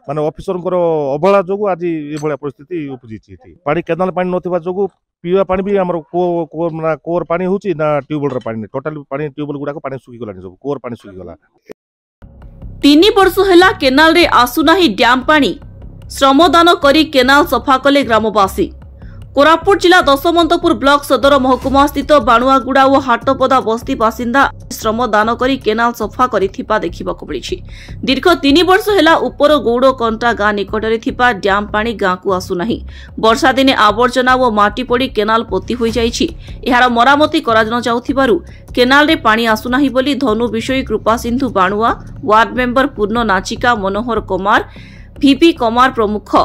माने ऑफिसर अवहेला जो आज ये परिस्थिति उपजी पानी केनाल पानी नथिबा जोगु पीवा पानी भी हमर कोर पानी होची ना ट्यूबवेल पानी टोटल पानी ट्यूबवेल गुडा को पानी सुखी गलानी सब कोर पानी सुखी गला 3 वर्ष हैला केनाल रे आसु नाही डैम पानी श्रमदान करी केनाल सफा कले ग्रामवासी कोरापुट जिला दशमंतपुर ब्लॉक सदर महकुमा स्थित बाणुआगुड़ा और हाटपदा बस्ती बासिंदा श्रमदान करी केनाल सफा करिथिबा देखिबाकु मिलिछि। दीर्घ 3 वर्ष हैला उपर गौड़ कंटा गाँ निकटरे थिबा डैम पानी गाँ को आसु नाही। वर्षा दिने आवर्जना और माटी पड़ी केनाल पोती होई जाइछि। एहार मरामती करा न जाउथिबारु केनाल रे पानी आसु नाही बोली धनु विषय कृपा सिंधु बाणुआ वार्ड मेंबर पूर्ण नाचिका मनोहर कुमार भिपी कुमार प्रमुख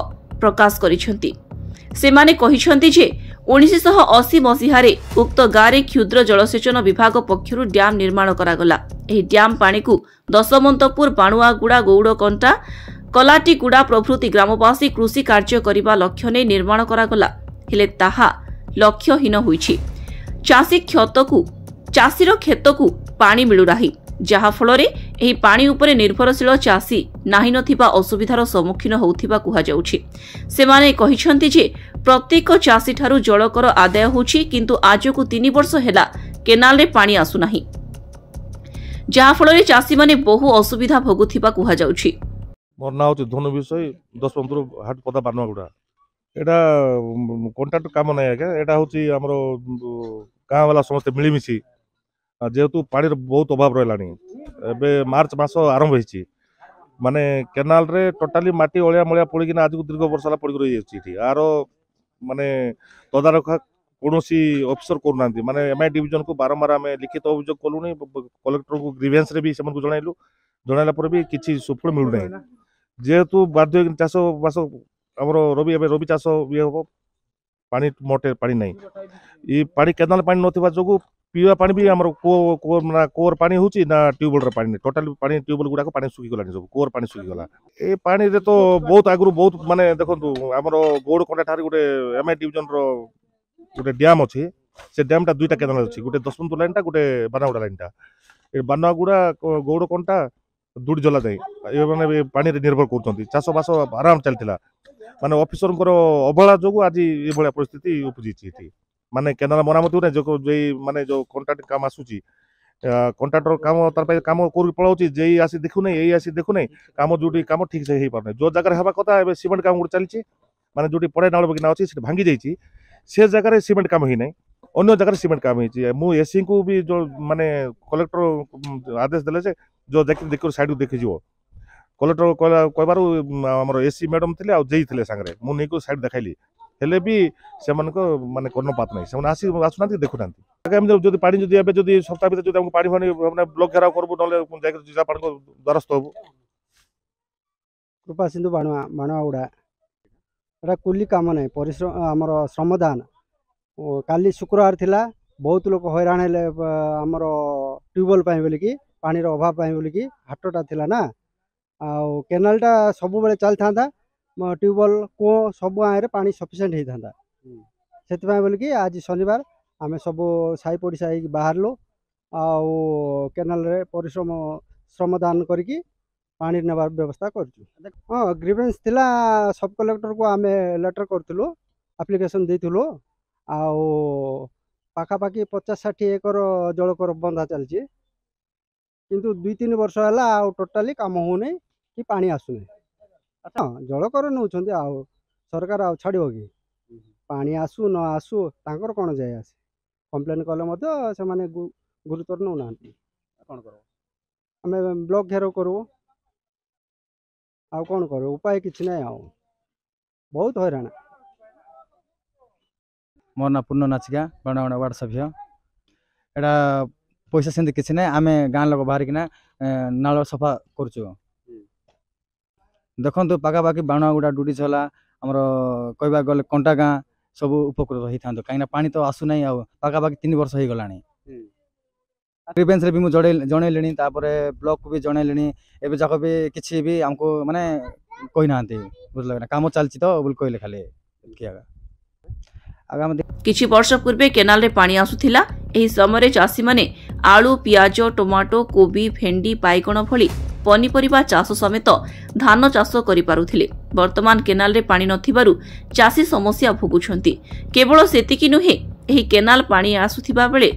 प्रकाश करिसेंती। सेमाने कहिसेंती जे 1980 मसीहारे उक्त गारे क्षुद्र जलसेचन विभाग पक्षरु डैम निर्माण करागला। एही डैम पानी को दशमंतपुर बाणुआगुड़ा गौड़कंटा कलाटीगुड़ा प्रभृति ग्रामवासी कृषि कार्य करिबा लक्ष्य नै निर्माण करागला। हेले ताहा लक्ष्यहीन होईछि। चाषीर खेतकु पानी मिलु नाही जहा फलरे एही पानी उपरे निर्भरशील चाषी नाही नथिबा असुविधार सम्मुखीन होउथिबा कुहा जाउछि। सेमाने कहिसेंती जे प्रत्येक चाषी ठारू जलकर आदाय होछि किंतु आजकु 3 वर्ष हैला केनाल रे पानी आसु नाही जहा फलरे चाषी माने बहु असुविधा भोगुथिबा कुहा जाउछि। मोर नाम होछि धनु विषय दशमंतपुर हाटपदा बाणुआगुड़ा एटा कॉन्ट्रैक्ट काम नै आके एटा होछि हमरो गाँ वाला समस्त मिलीमिशी जेहेतु पानी बहुत अभाव रहा मार्च मास आरंभ हो माने केनाल रे टोटाली माटी अलिया मलिया पड़ीना आज दीर्घ वर्ष पड़ रही आर माने तदारख कौन ऑफिसर करूना माने एमआई डिविजन को बारंबार आम लिखित अभियोग कलुनी कलेक्टर को ग्रीवेंस रे भी से जनइलु जनइला भी किसी सुफल मिलूना जेहेतु बाध्य चाष बास आम रवि चाष ये हम पानी मोटे पानी नहीं ये पानी केनाल पानी नथिबा जोगु पीवा पानी भी हमर कोर पानी होची ना ट्यूबवेल पानी टोटल पानी ट्यूबवेल गुडा को पानी सुखी गलानी सब कोर पानी सुखी गला ए पानी रे तो बहुत आगु बहुत माने देखंतु हमर गौड़ कंटा ठारी गोटे एमआई डिविजन रो गोटे डैम अछि से डैम टा दुईटा केनाल अछि गोटे दशमंतपुर लाइन टा गोटे बानागुड़ा लाइन टा ए बानागुड़ा गौड़ कंटा दुडी जला जाय ए माने पानी रे निर्भर करथंती चाष बास आराम चलतिला माने ऑफिसर अवहेला जोगु आज ये भलिया परिस्थिति उपजी माने केनाल मरामती हो जो माने जो कॉन्ट्रैक्ट काम आसुची कॉन्ट्रैक्टर काम तार काम कर पलाउची जेई आसी देखु नै एई आसी देखु नै काम जोटी काम ठीक से हेई पारने जो जगह हेबा कथा एबे सीमेंट काम गुड चलची माने जोटी पड़े नाळ बगिना अछि से भांगी जाईची से जगह रे सीमेंट काम ही नै अन्य जगह रे सीमेंट काम हेची मु एसी को भी जो माने कलेक्टर आदेश देले जे जो देखि साइड देखि जिवो कलेक्टर कहबारु हमर एसी मैडम थिले आ जेई थिले संगरे मु नै को साइड देखाइली हेले भी से माने कर्णपात नहीं से आसुना देखुना आगामी जो पानी जो सप्ताह भर जो पानी फानी ब्लॉक घेराव करबू ना जिला पानी द्वारस्थ हबू कृपा सिंधु बाणुआगुड़ा एटा कुली काम नहीं परिश्रम आमर श्रमदान काली शुक्रवार थिला बहुत लोग हैरान हेले आमर ट्यूबवेल बोलिकी पानी अभाव बोलिकी हाटटा थिला ना आ केनालटा सब बेले चल था ट्यूबवेल कूओ सब गाँव पानी सफिसीयंट होता से बोलिकी आज शनिवार आम सब साई पड़िशा बाहरलु केनाल रे परिश्रम श्रमदान करिकी पानी नेबार व्यवस्था कर हाँ ग्रीवेंस थिला सब कलेक्टर को आम लेटर करूँ एप्लिकेशन देलु आखापाखि 50-60 एकर जलकर बंधा चलती किंतु 2-3 वर्ष है टोटाली काम होने कि पानी आसुनी हाँ जलकर नौ सरकार आ छाड़ कि पानी आसु न आसु तांकर कौन जाए आसे कंप्लेन कले से माने गुरुत्व नौ ना आम ब्लॉक घेराव करूँ आ कौन कर उपाय किसी ना बहुत हैरान मोर ना पूर्ण नाचिका बाणुआगुड़ा वार्ड सभ्य एटा पैसा सेमती किसी ना आम गाँ लोक बाहर किना नाल सफा करूँ देखो पाखापाखि बाणुआगुड़ा डुडी छला आमर कहवा गले कंटा गाँ सब उपकृत होता कहीं पानी तो आसुना पाखापाखि 3 वर्ष हो गला ग्रीवेंस भी मुझे जनइली ब्लॉक को भी जनइली एवं जाक भी किसी भी आमको माने कही ना बुझल काम चलती तो बोल कहले खाली किछि वर्ष पूर्वे केनाल रे पानी आसुथिला एही समय चाषी माने आलू पियाज टमाटो कोबी भेंडी बाइगण भली ପନିପରିବା ଚାଷ ସମେତ ଧାନ ଚାଷ କରିପାରୁଥିଲେ। ବର୍ତ୍ତମାନ କେନାଲରେ ପାଣି ନଥିବାରୁ ଚାଷୀ ସମସ୍ୟା ଭୋଗୁଛନ୍ତି। କେବଳ ସେତିକି ନୁହେଁ, ଏହି କେନାଲ ପାଣି ଆସୁଥିବା ବେଳେ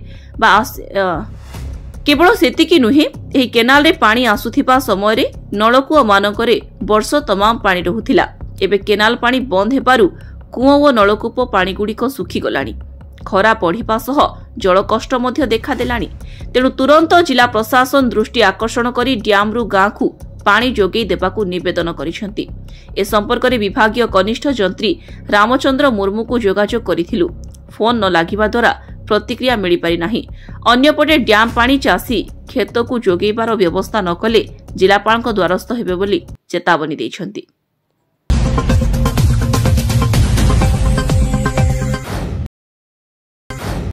ଏହି କେନାଲରେ ପାଣି ଆସୁଥିବା ସମୟରେ ନଳକୂଅମାନଙ୍କରେ ବର୍ଷ ତମାମ ପାଣି ରହୁଥିଲା। ଏବେ କେନାଲ ପାଣି ବନ୍ଦ ହେବାରୁ କୂଅ ଓ ନଳକୂପ ପାଣିଗୁଡ଼ିକ ଶୁଖିଗଲାଣି। ଖରା ବଢ଼ିବା ସହ ଜଳକଷ୍ଟ ମଧ୍ୟ ଦେଖାଦେଲାଣି। ତେଣୁ ତୁରନ୍ତ ଜିଲ୍ଲା ପ୍ରଶାସନ ଦୃଷ୍ଟି ଆକର୍ଷଣ କରି ଡ୍ୟାମ୍ରୁ ଗାଁକୁ ପାଣି ଯୋଗାଇ ଦେବାକୁ ନିବେଦନ କରିଛନ୍ତି। ଏ ସମ୍ପର୍କରେ ବିଭାଗୀୟ କନିଷ୍ଠ ଯନ୍ତ୍ରୀ ରାମଚନ୍ଦ୍ର ମୁର୍ମୁଙ୍କୁ ଯୋଗାଯୋଗ କରିଥିଲୁ। ଫୋନ୍ ନ ଲାଗିବା ଦ୍ୱାରା ପ୍ରତିକ୍ରିୟା ମିଳିପାରି ନାହିଁ। ଅନ୍ୟପଟେ ଡ୍ୟାମ୍ ପାଣି ଚାଷୀ କ୍ଷେତକୁ ଯୋଗାଇବାର ବ୍ୟବସ୍ଥା ନ କଲେ ଜିଲ୍ଲାପାଳଙ୍କ ଦ୍ୱାରସ୍ଥ ହେବେ ବୋଲି ଚେତାବନୀ ଦେଇଛନ୍ତି।